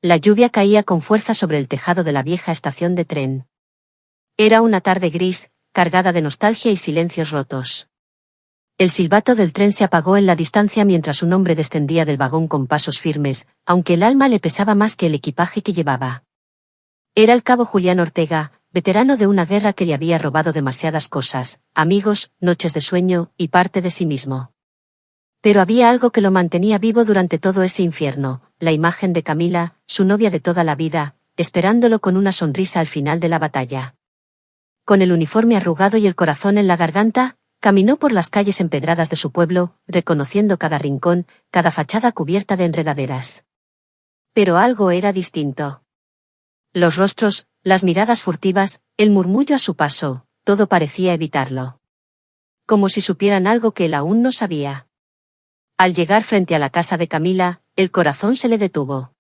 La lluvia caía con fuerza sobre el tejado de la vieja estación de tren. Era una tarde gris, cargada de nostalgia y silencios rotos. El silbato del tren se apagó en la distancia mientras un hombre descendía del vagón con pasos firmes, aunque el alma le pesaba más que el equipaje que llevaba. Era el cabo Julián Ortega, veterano de una guerra que le había robado demasiadas cosas, amigos, noches de sueño y parte de sí mismo. Pero había algo que lo mantenía vivo durante todo ese infierno, la imagen de Camila, su novia de toda la vida, esperándolo con una sonrisa al final de la batalla. Con el uniforme arrugado y el corazón en la garganta, caminó por las calles empedradas de su pueblo, reconociendo cada rincón, cada fachada cubierta de enredaderas. Pero algo era distinto. Los rostros, las miradas furtivas, el murmullo a su paso, todo parecía evitarlo. Como si supieran algo que él aún no sabía. Al llegar frente a la casa de Camila, el corazón se le detuvo.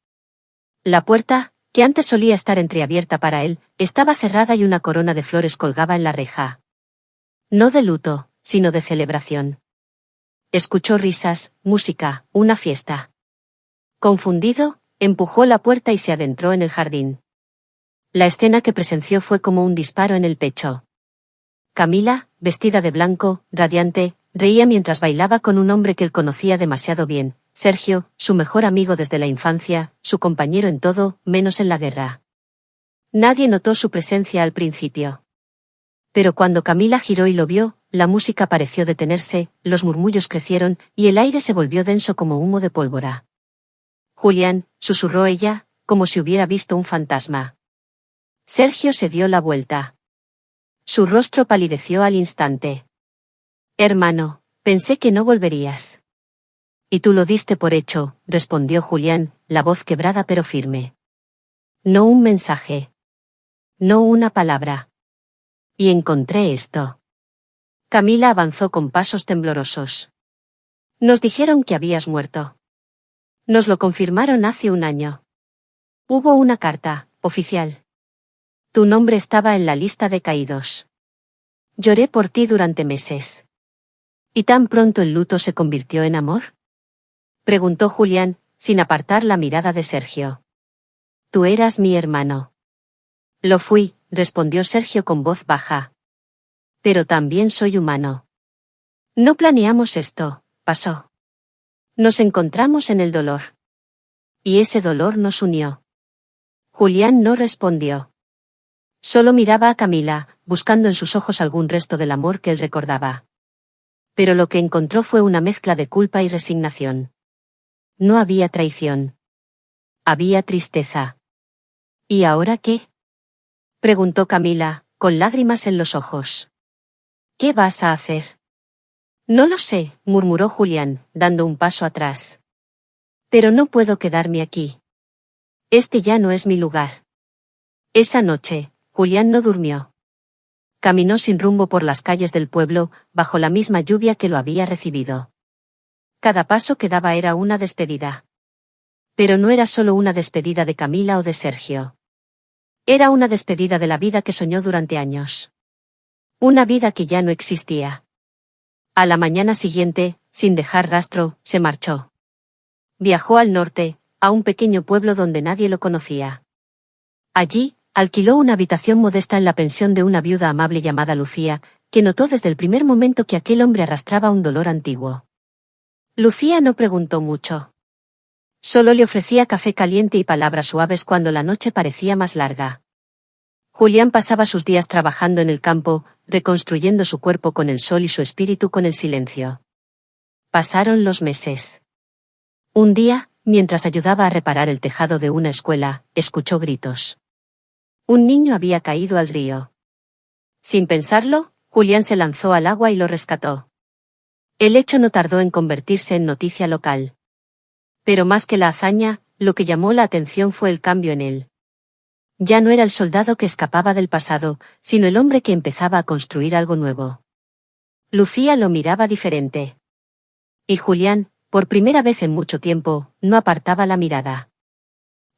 La puerta, que antes solía estar entreabierta para él, estaba cerrada y una corona de flores colgaba en la reja. No de luto, sino de celebración. Escuchó risas, música, una fiesta. Confundido, empujó la puerta y se adentró en el jardín. La escena que presenció fue como un disparo en el pecho. Camila, vestida de blanco, radiante, reía mientras bailaba con un hombre que él conocía demasiado bien, Sergio, su mejor amigo desde la infancia, su compañero en todo, menos en la guerra. Nadie notó su presencia al principio. Pero cuando Camila giró y lo vio, la música pareció detenerse, los murmullos crecieron, y el aire se volvió denso como humo de pólvora. Julián, susurró ella, como si hubiera visto un fantasma. Sergio se dio la vuelta. Su rostro palideció al instante. Hermano, pensé que no volverías. Y tú lo diste por hecho, respondió Julián, la voz quebrada pero firme. No un mensaje. No una palabra. Y encontré esto. Camila avanzó con pasos temblorosos. Nos dijeron que habías muerto. Nos lo confirmaron hace un año. Hubo una carta, oficial. Tu nombre estaba en la lista de caídos. Lloré por ti durante meses. ¿Y tan pronto el luto se convirtió en amor? Preguntó Julián, sin apartar la mirada de Sergio. Tú eras mi hermano. Lo fui, respondió Sergio con voz baja. Pero también soy humano. No planeamos esto, pasó. Nos encontramos en el dolor. Y ese dolor nos unió. Julián no respondió. Solo miraba a Camila, buscando en sus ojos algún resto del amor que él recordaba. Pero lo que encontró fue una mezcla de culpa y resignación. No había traición. Había tristeza. ¿Y ahora qué? Preguntó Camila, con lágrimas en los ojos. ¿Qué vas a hacer? No lo sé, murmuró Julián, dando un paso atrás. Pero no puedo quedarme aquí. Este ya no es mi lugar. Esa noche, Julián no durmió. Caminó sin rumbo por las calles del pueblo, bajo la misma lluvia que lo había recibido. Cada paso que daba era una despedida. Pero no era solo una despedida de Camila o de Sergio. Era una despedida de la vida que soñó durante años. Una vida que ya no existía. A la mañana siguiente, sin dejar rastro, se marchó. Viajó al norte, a un pequeño pueblo donde nadie lo conocía. Allí, alquiló una habitación modesta en la pensión de una viuda amable llamada Lucía, que notó desde el primer momento que aquel hombre arrastraba un dolor antiguo. Lucía no preguntó mucho. Solo le ofrecía café caliente y palabras suaves cuando la noche parecía más larga. Julián pasaba sus días trabajando en el campo, reconstruyendo su cuerpo con el sol y su espíritu con el silencio. Pasaron los meses. Un día, mientras ayudaba a reparar el tejado de una escuela, escuchó gritos. Un niño había caído al río. Sin pensarlo, Julián se lanzó al agua y lo rescató. El hecho no tardó en convertirse en noticia local. Pero más que la hazaña, lo que llamó la atención fue el cambio en él. Ya no era el soldado que escapaba del pasado, sino el hombre que empezaba a construir algo nuevo. Lucía lo miraba diferente. Y Julián, por primera vez en mucho tiempo, no apartaba la mirada.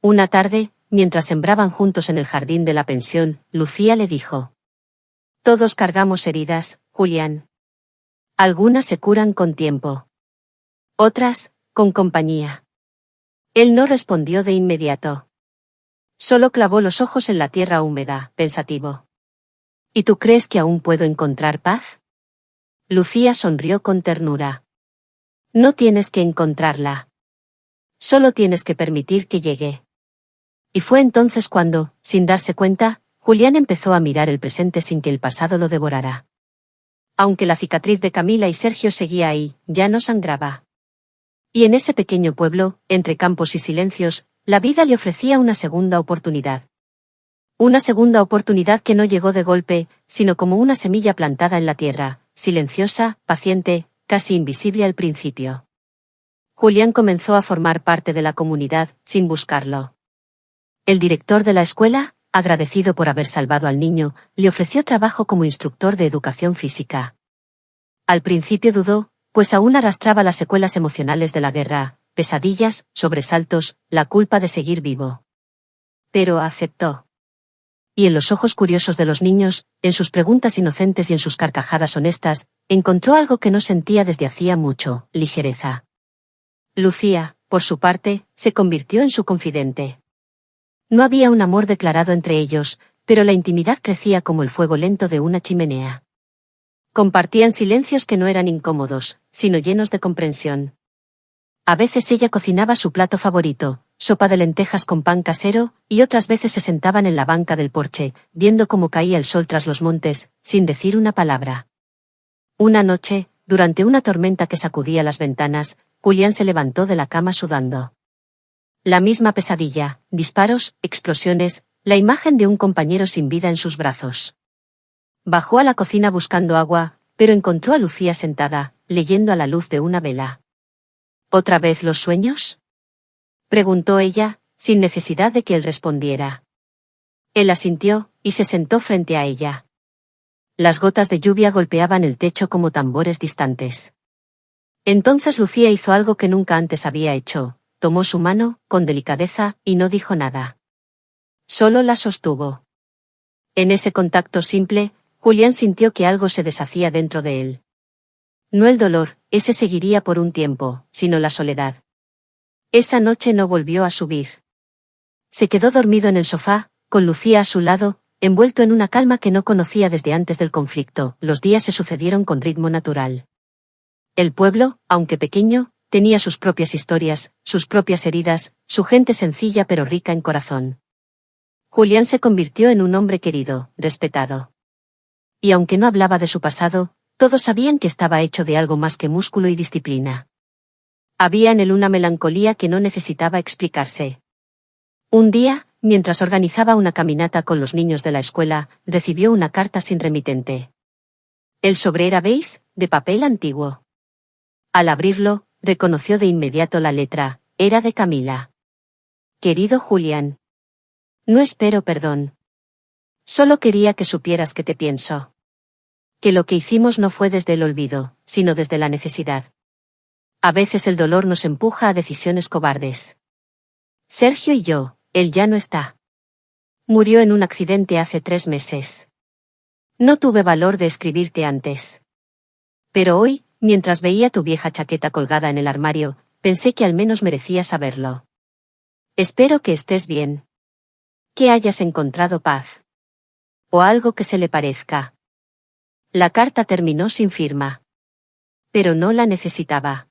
Una tarde, mientras sembraban juntos en el jardín de la pensión, Lucía le dijo. Todos cargamos heridas, Julián. Algunas se curan con tiempo. Otras, con compañía. Él no respondió de inmediato. Solo clavó los ojos en la tierra húmeda, pensativo. ¿Y tú crees que aún puedo encontrar paz? Lucía sonrió con ternura. No tienes que encontrarla. Solo tienes que permitir que llegue. Y fue entonces cuando, sin darse cuenta, Julián empezó a mirar el presente sin que el pasado lo devorara. Aunque la cicatriz de Camila y Sergio seguía ahí, ya no sangraba. Y en ese pequeño pueblo, entre campos y silencios, la vida le ofrecía una segunda oportunidad. Una segunda oportunidad que no llegó de golpe, sino como una semilla plantada en la tierra, silenciosa, paciente, casi invisible al principio. Julián comenzó a formar parte de la comunidad, sin buscarlo. El director de la escuela, agradecido por haber salvado al niño, le ofreció trabajo como instructor de educación física. Al principio dudó, pues aún arrastraba las secuelas emocionales de la guerra, pesadillas, sobresaltos, la culpa de seguir vivo. Pero aceptó. Y en los ojos curiosos de los niños, en sus preguntas inocentes y en sus carcajadas honestas, encontró algo que no sentía desde hacía mucho: ligereza. Lucía, por su parte, se convirtió en su confidente. No había un amor declarado entre ellos, pero la intimidad crecía como el fuego lento de una chimenea. Compartían silencios que no eran incómodos, sino llenos de comprensión. A veces ella cocinaba su plato favorito, sopa de lentejas con pan casero, y otras veces se sentaban en la banca del porche, viendo cómo caía el sol tras los montes, sin decir una palabra. Una noche, durante una tormenta que sacudía las ventanas, Julián se levantó de la cama sudando. La misma pesadilla, disparos, explosiones, la imagen de un compañero sin vida en sus brazos. Bajó a la cocina buscando agua, pero encontró a Lucía sentada, leyendo a la luz de una vela. ¿Otra vez los sueños?, preguntó ella, sin necesidad de que él respondiera. Él asintió, y se sentó frente a ella. Las gotas de lluvia golpeaban el techo como tambores distantes. Entonces Lucía hizo algo que nunca antes había hecho: tomó su mano, con delicadeza, y no dijo nada. Solo la sostuvo. En ese contacto simple, Julián sintió que algo se deshacía dentro de él. No el dolor, ese seguiría por un tiempo, sino la soledad. Esa noche no volvió a subir. Se quedó dormido en el sofá, con Lucía a su lado, envuelto en una calma que no conocía desde antes del conflicto. Los días se sucedieron con ritmo natural. El pueblo, aunque pequeño, tenía sus propias historias, sus propias heridas, su gente sencilla pero rica en corazón. Julián se convirtió en un hombre querido, respetado. Y aunque no hablaba de su pasado, todos sabían que estaba hecho de algo más que músculo y disciplina. Había en él una melancolía que no necesitaba explicarse. Un día, mientras organizaba una caminata con los niños de la escuela, recibió una carta sin remitente. El sobre era beige, de papel antiguo. Al abrirlo, reconoció de inmediato la letra: era de Camila. Querido Julián. No espero perdón. Solo quería que supieras que te pienso. Que lo que hicimos no fue desde el olvido, sino desde la necesidad. A veces el dolor nos empuja a decisiones cobardes. Sergio y yo, él ya no está. Murió en un accidente hace 3 meses. No tuve valor de escribirte antes. Pero hoy, mientras veía tu vieja chaqueta colgada en el armario, pensé que al menos merecía saberlo. Espero que estés bien. Que hayas encontrado paz. O algo que se le parezca. La carta terminó sin firma. Pero no la necesitaba.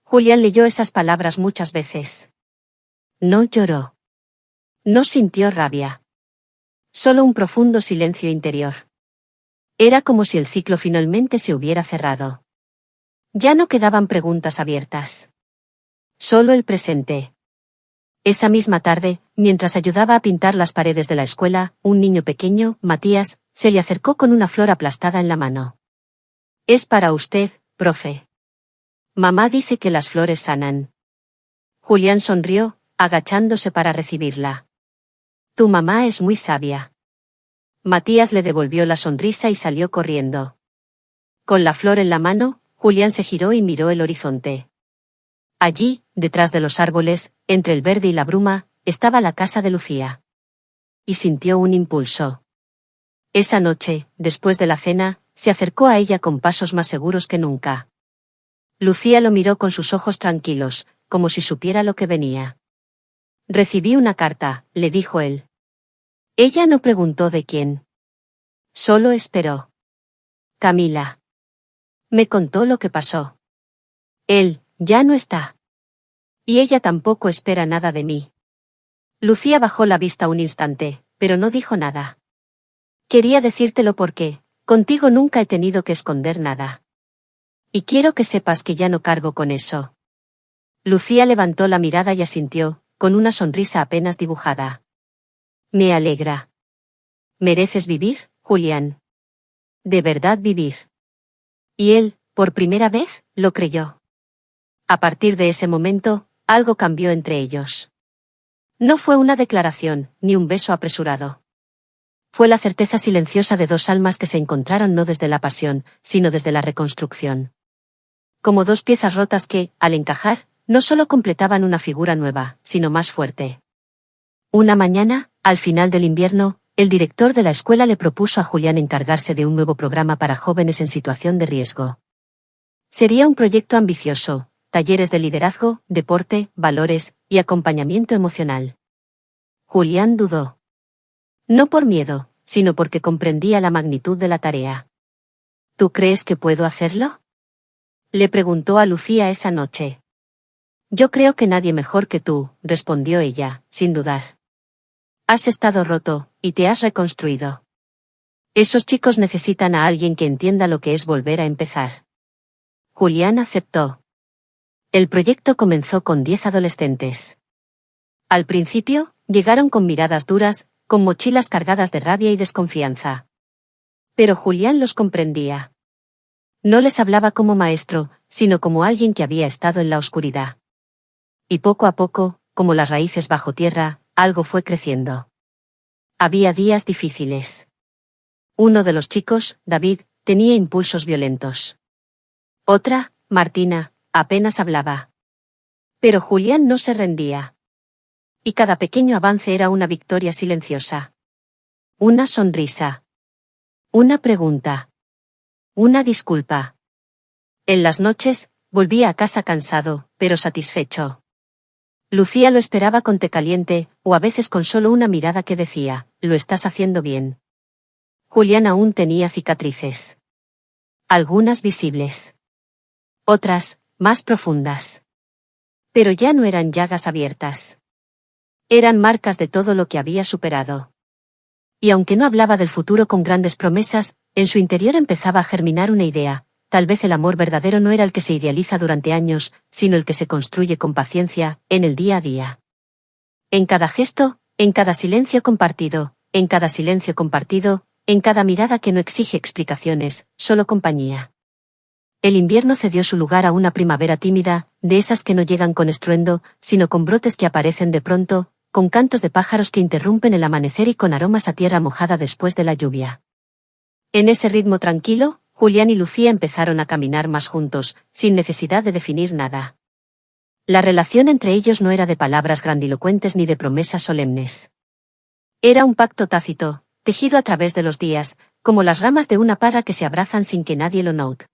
Julián leyó esas palabras muchas veces. No lloró. No sintió rabia. Solo un profundo silencio interior. Era como si el ciclo finalmente se hubiera cerrado. Ya no quedaban preguntas abiertas. Solo el presente. Esa misma tarde, mientras ayudaba a pintar las paredes de la escuela, un niño pequeño, Matías, se le acercó con una flor aplastada en la mano. Es para usted, profe. Mamá dice que las flores sanan. Julián sonrió, agachándose para recibirla. Tu mamá es muy sabia. Matías le devolvió la sonrisa y salió corriendo. Con la flor en la mano, Julián se giró y miró el horizonte. Allí, detrás de los árboles, entre el verde y la bruma, estaba la casa de Lucía. Y sintió un impulso. Esa noche, después de la cena, se acercó a ella con pasos más seguros que nunca. Lucía lo miró con sus ojos tranquilos, como si supiera lo que venía. Recibí una carta, le dijo él. Ella no preguntó de quién. Solo esperó. Camila. Me contó lo que pasó. Él, ya no está. Y ella tampoco espera nada de mí. Lucía bajó la vista un instante, pero no dijo nada. Quería decírtelo porque, contigo nunca he tenido que esconder nada. Y quiero que sepas que ya no cargo con eso. Lucía levantó la mirada y asintió, con una sonrisa apenas dibujada. Me alegra. ¿Mereces vivir, Julián? De verdad vivir. Y él, por primera vez, lo creyó. A partir de ese momento, algo cambió entre ellos. No fue una declaración, ni un beso apresurado. Fue la certeza silenciosa de dos almas que se encontraron no desde la pasión, sino desde la reconstrucción. Como dos piezas rotas que, al encajar, no solo completaban una figura nueva, sino más fuerte. Una mañana, al final del invierno, el director de la escuela le propuso a Julián encargarse de un nuevo programa para jóvenes en situación de riesgo. Sería un proyecto ambicioso, talleres de liderazgo, deporte, valores y acompañamiento emocional. Julián dudó. No por miedo, sino porque comprendía la magnitud de la tarea. ¿Tú crees que puedo hacerlo? Le preguntó a Lucía esa noche. Yo creo que nadie mejor que tú, respondió ella, sin dudar. Has estado roto, y te has reconstruido. Esos chicos necesitan a alguien que entienda lo que es volver a empezar. Julián aceptó. El proyecto comenzó con 10 adolescentes. Al principio, llegaron con miradas duras, con mochilas cargadas de rabia y desconfianza. Pero Julián los comprendía. No les hablaba como maestro, sino como alguien que había estado en la oscuridad. Y poco a poco, como las raíces bajo tierra, algo fue creciendo. Había días difíciles. Uno de los chicos, David, tenía impulsos violentos. Otra, Martina, apenas hablaba. Pero Julián no se rendía. Y cada pequeño avance era una victoria silenciosa. Una sonrisa. Una pregunta. Una disculpa. En las noches, volvía a casa cansado, pero satisfecho. Lucía lo esperaba con té caliente, o a veces con solo una mirada que decía, lo estás haciendo bien. Julián aún tenía cicatrices. Algunas visibles. Otras, más profundas. Pero ya no eran llagas abiertas. Eran marcas de todo lo que había superado. Y aunque no hablaba del futuro con grandes promesas, en su interior empezaba a germinar una idea. Tal vez el amor verdadero no era el que se idealiza durante años, sino el que se construye con paciencia, en el día a día. En cada gesto, en cada silencio compartido, en cada silencio compartido, en cada mirada que no exige explicaciones, solo compañía. El invierno cedió su lugar a una primavera tímida, de esas que no llegan con estruendo, sino con brotes que aparecen de pronto, con cantos de pájaros que interrumpen el amanecer y con aromas a tierra mojada después de la lluvia. En ese ritmo tranquilo, Julián y Lucía empezaron a caminar más juntos, sin necesidad de definir nada. La relación entre ellos no era de palabras grandilocuentes ni de promesas solemnes. Era un pacto tácito, tejido a través de los días, como las ramas de una parra que se abrazan sin que nadie lo note.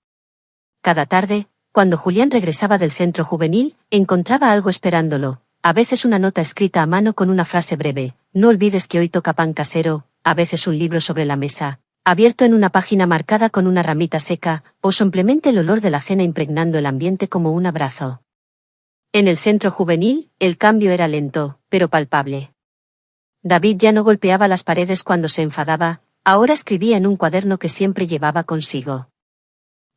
Cada tarde, cuando Julián regresaba del centro juvenil, encontraba algo esperándolo, a veces una nota escrita a mano con una frase breve, no olvides que hoy toca pan casero, a veces un libro sobre la mesa, abierto en una página marcada con una ramita seca, o simplemente el olor de la cena impregnando el ambiente como un abrazo. En el centro juvenil, el cambio era lento, pero palpable. David ya no golpeaba las paredes cuando se enfadaba, ahora escribía en un cuaderno que siempre llevaba consigo.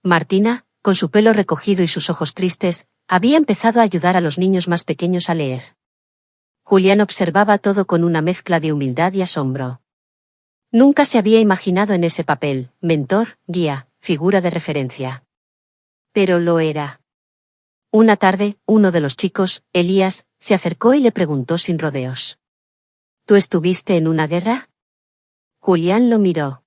Martina, con su pelo recogido y sus ojos tristes, había empezado a ayudar a los niños más pequeños a leer. Julián observaba todo con una mezcla de humildad y asombro. Nunca se había imaginado en ese papel, mentor, guía, figura de referencia. Pero lo era. Una tarde, uno de los chicos, Elías, se acercó y le preguntó sin rodeos. ¿Tú estuviste en una guerra? Julián lo miró.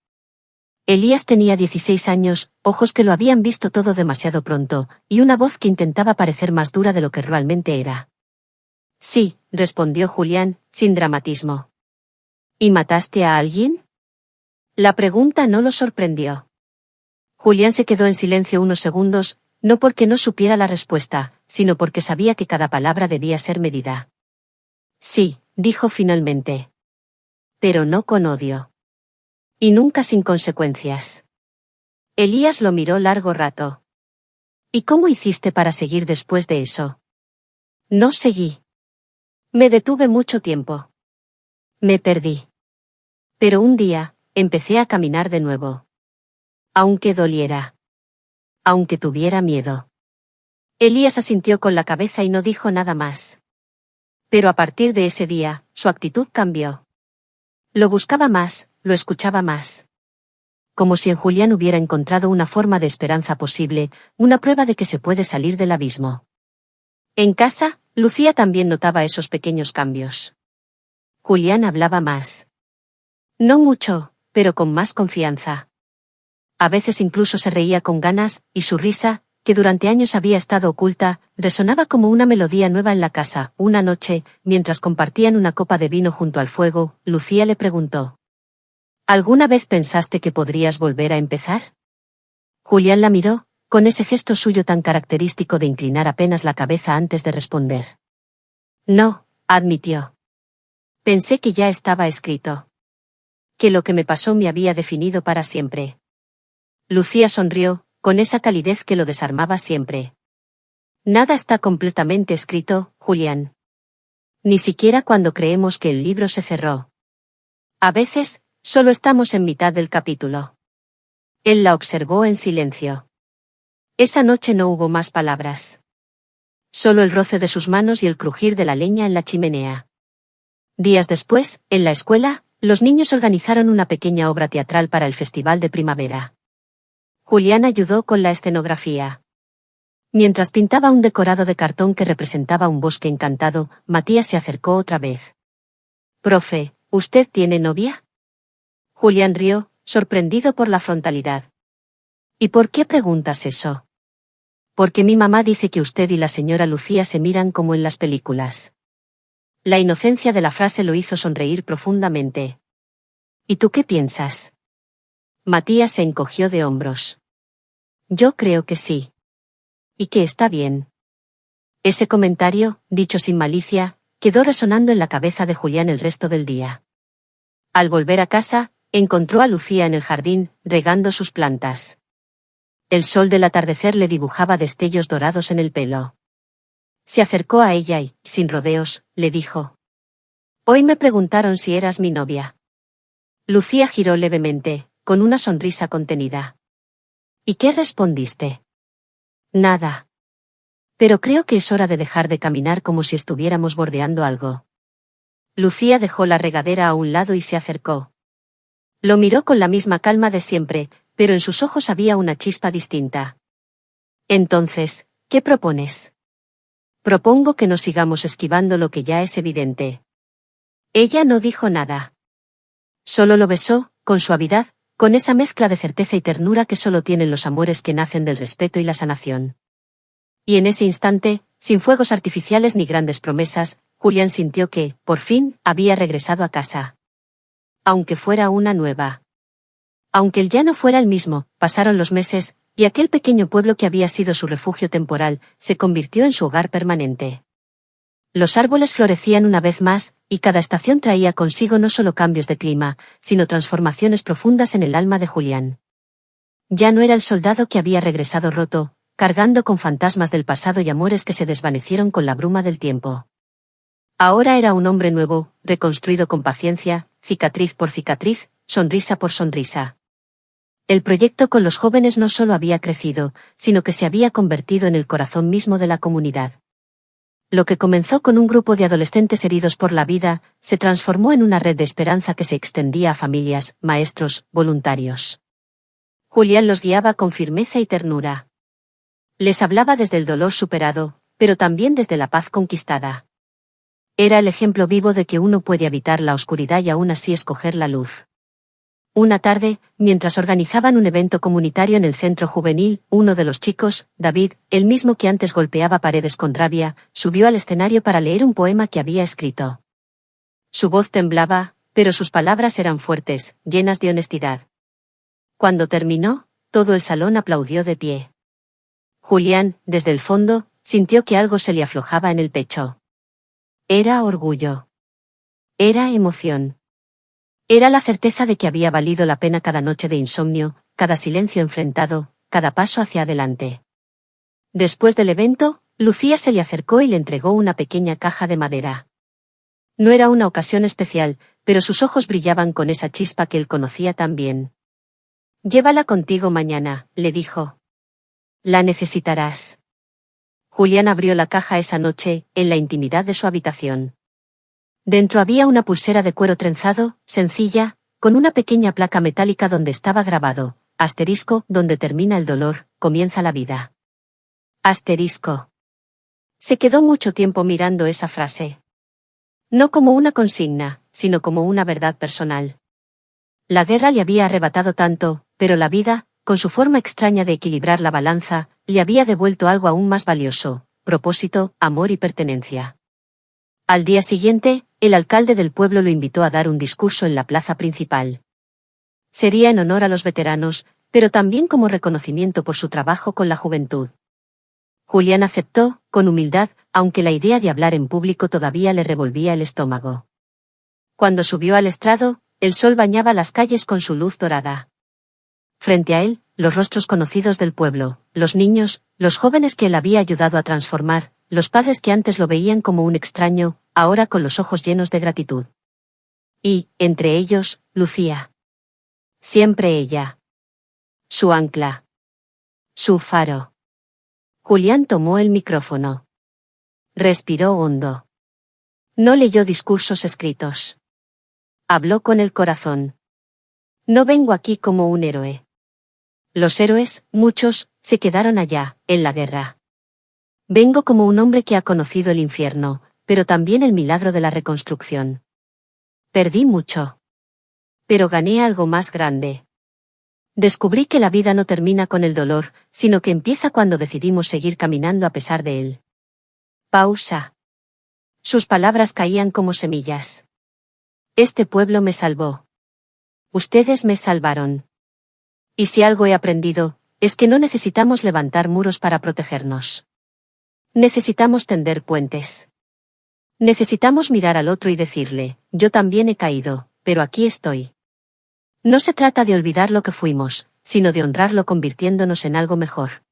Elías tenía 16 años, ojos que lo habían visto todo demasiado pronto, y una voz que intentaba parecer más dura de lo que realmente era. Sí, respondió Julián, sin dramatismo. ¿Y mataste a alguien? La pregunta no lo sorprendió. Julián se quedó en silencio unos segundos, no porque no supiera la respuesta, sino porque sabía que cada palabra debía ser medida. Sí, dijo finalmente. Pero no con odio. Y nunca sin consecuencias. Elías lo miró largo rato. ¿Y cómo hiciste para seguir después de eso? No seguí. Me detuve mucho tiempo. Me perdí. Pero un día, empecé a caminar de nuevo. Aunque doliera. Aunque tuviera miedo. Elías asintió con la cabeza y no dijo nada más. Pero a partir de ese día, su actitud cambió. Lo buscaba más, lo escuchaba más. Como si en Julián hubiera encontrado una forma de esperanza posible, una prueba de que se puede salir del abismo. En casa, Lucía también notaba esos pequeños cambios. Julián hablaba más. No mucho, pero con más confianza. A veces incluso se reía con ganas, y su risa, que durante años había estado oculta, resonaba como una melodía nueva en la casa. Una noche, mientras compartían una copa de vino junto al fuego, Lucía le preguntó: ¿Alguna vez pensaste que podrías volver a empezar? Julián la miró, con ese gesto suyo tan característico de inclinar apenas la cabeza antes de responder. No, admitió. Pensé que ya estaba escrito. Que lo que me pasó me había definido para siempre. Lucía sonrió, con esa calidez que lo desarmaba siempre. Nada está completamente escrito, Julián. Ni siquiera cuando creemos que el libro se cerró. A veces, solo estamos en mitad del capítulo. Él la observó en silencio. Esa noche no hubo más palabras. Solo el roce de sus manos y el crujir de la leña en la chimenea. Días después, en la escuela, los niños organizaron una pequeña obra teatral para el festival de primavera. Julián ayudó con la escenografía. Mientras pintaba un decorado de cartón que representaba un bosque encantado, Matías se acercó otra vez. «Profe, ¿usted tiene novia?» Julián rió, sorprendido por la frontalidad. «¿Y por qué preguntas eso?» «Porque mi mamá dice que usted y la señora Lucía se miran como en las películas». La inocencia de la frase lo hizo sonreír profundamente. «¿Y tú qué piensas?» Matías se encogió de hombros. «Yo creo que sí. Y que está bien». Ese comentario, dicho sin malicia, quedó resonando en la cabeza de Julián el resto del día. Al volver a casa, encontró a Lucía en el jardín, regando sus plantas. El sol del atardecer le dibujaba destellos dorados en el pelo. Se acercó a ella y, sin rodeos, le dijo: «Hoy me preguntaron si eras mi novia». Lucía giró levemente, con una sonrisa contenida. «¿Y qué respondiste?» «Nada. Pero creo que es hora de dejar de caminar como si estuviéramos bordeando algo». Lucía dejó la regadera a un lado y se acercó. Lo miró con la misma calma de siempre, pero en sus ojos había una chispa distinta. «Entonces, ¿qué propones?» «Propongo que no sigamos esquivando lo que ya es evidente». Ella no dijo nada. Solo lo besó, con suavidad, con esa mezcla de certeza y ternura que solo tienen los amores que nacen del respeto y la sanación. Y en ese instante, sin fuegos artificiales ni grandes promesas, Julián sintió que, por fin, había regresado a casa. Aunque fuera una nueva. Aunque él ya no fuera el mismo, pasaron los meses, y aquel pequeño pueblo que había sido su refugio temporal, se convirtió en su hogar permanente. Los árboles florecían una vez más, y cada estación traía consigo no solo cambios de clima, sino transformaciones profundas en el alma de Julián. Ya no era el soldado que había regresado roto, cargando con fantasmas del pasado y amores que se desvanecieron con la bruma del tiempo. Ahora era un hombre nuevo, reconstruido con paciencia, cicatriz por cicatriz, sonrisa por sonrisa. El proyecto con los jóvenes no solo había crecido, sino que se había convertido en el corazón mismo de la comunidad. Lo que comenzó con un grupo de adolescentes heridos por la vida, se transformó en una red de esperanza que se extendía a familias, maestros, voluntarios. Julián los guiaba con firmeza y ternura. Les hablaba desde el dolor superado, pero también desde la paz conquistada. Era el ejemplo vivo de que uno puede habitar la oscuridad y aún así escoger la luz. Una tarde, mientras organizaban un evento comunitario en el centro juvenil, uno de los chicos, David, el mismo que antes golpeaba paredes con rabia, subió al escenario para leer un poema que había escrito. Su voz temblaba, pero sus palabras eran fuertes, llenas de honestidad. Cuando terminó, todo el salón aplaudió de pie. Julián, desde el fondo, sintió que algo se le aflojaba en el pecho. Era orgullo. Era emoción. Era la certeza de que había valido la pena cada noche de insomnio, cada silencio enfrentado, cada paso hacia adelante. Después del evento, Lucía se le acercó y le entregó una pequeña caja de madera. No era una ocasión especial, pero sus ojos brillaban con esa chispa que él conocía tan bien. Llévala contigo mañana, le dijo. La necesitarás. Julián abrió la caja esa noche, en la intimidad de su habitación. Dentro había una pulsera de cuero trenzado, sencilla, con una pequeña placa metálica donde estaba grabado, asterisco, donde termina el dolor, comienza la vida. Asterisco. Se quedó mucho tiempo mirando esa frase. No como una consigna, sino como una verdad personal. La guerra le había arrebatado tanto, pero la vida, con su forma extraña de equilibrar la balanza, le había devuelto algo aún más valioso: propósito, amor y pertenencia. Al día siguiente, el alcalde del pueblo lo invitó a dar un discurso en la plaza principal. Sería en honor a los veteranos, pero también como reconocimiento por su trabajo con la juventud. Julián aceptó, con humildad, aunque la idea de hablar en público todavía le revolvía el estómago. Cuando subió al estrado, el sol bañaba las calles con su luz dorada. Frente a él, los rostros conocidos del pueblo, los niños, los jóvenes que él había ayudado a transformar, los padres que antes lo veían como un extraño, ahora con los ojos llenos de gratitud. Y, entre ellos, Lucía. Siempre ella. Su ancla. Su faro. Julián tomó el micrófono. Respiró hondo. No leyó discursos escritos. Habló con el corazón. No vengo aquí como un héroe. Los héroes, muchos, se quedaron allá, en la guerra. Vengo como un hombre que ha conocido el infierno, pero también el milagro de la reconstrucción. Perdí mucho. Pero gané algo más grande. Descubrí que la vida no termina con el dolor, sino que empieza cuando decidimos seguir caminando a pesar de él. Pausa. Sus palabras caían como semillas. Este pueblo me salvó. Ustedes me salvaron. Y si algo he aprendido, es que no necesitamos levantar muros para protegernos. Necesitamos tender puentes. Necesitamos mirar al otro y decirle: yo también he caído, pero aquí estoy. No se trata de olvidar lo que fuimos, sino de honrarlo convirtiéndonos en algo mejor.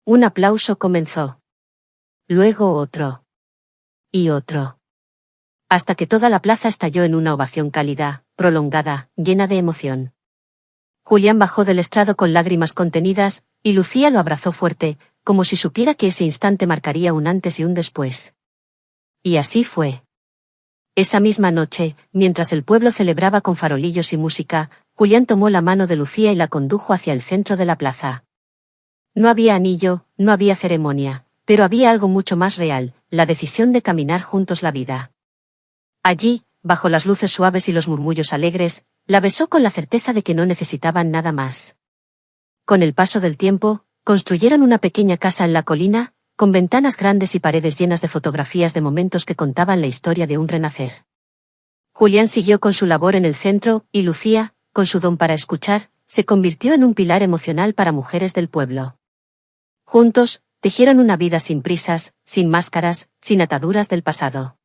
Un aplauso comenzó. Luego otro. Y otro. Hasta que toda la plaza estalló en una ovación cálida, prolongada, llena de emoción. Julián bajó del estrado con lágrimas contenidas, y Lucía lo abrazó fuerte, como si supiera que ese instante marcaría un antes y un después. Y así fue. Esa misma noche, mientras el pueblo celebraba con farolillos y música, Julián tomó la mano de Lucía y la condujo hacia el centro de la plaza. No había anillo, no había ceremonia, pero había algo mucho más real: la decisión de caminar juntos la vida. Allí, bajo las luces suaves y los murmullos alegres, la besó con la certeza de que no necesitaban nada más. Con el paso del tiempo, construyeron una pequeña casa en la colina, con ventanas grandes y paredes llenas de fotografías de momentos que contaban la historia de un renacer. Julián siguió con su labor en el centro, y Lucía, con su don para escuchar, se convirtió en un pilar emocional para mujeres del pueblo. Juntos, tejieron una vida sin prisas, sin máscaras, sin ataduras del pasado.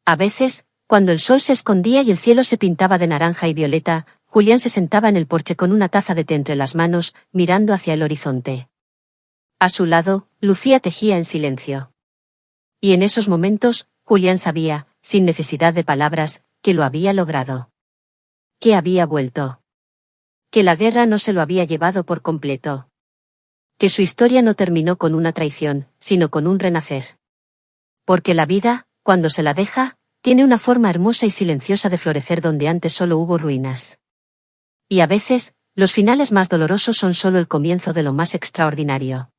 A veces, cuando el sol se escondía y el cielo se pintaba de naranja y violeta, Julián se sentaba en el porche con una taza de té entre las manos, mirando hacia el horizonte. A su lado, Lucía tejía en silencio. Y en esos momentos, Julián sabía, sin necesidad de palabras, que lo había logrado. Que había vuelto. Que la guerra no se lo había llevado por completo. Que su historia no terminó con una traición, sino con un renacer. Porque la vida, cuando se la deja, tiene una forma hermosa y silenciosa de florecer donde antes solo hubo ruinas. Y a veces, los finales más dolorosos son solo el comienzo de lo más extraordinario.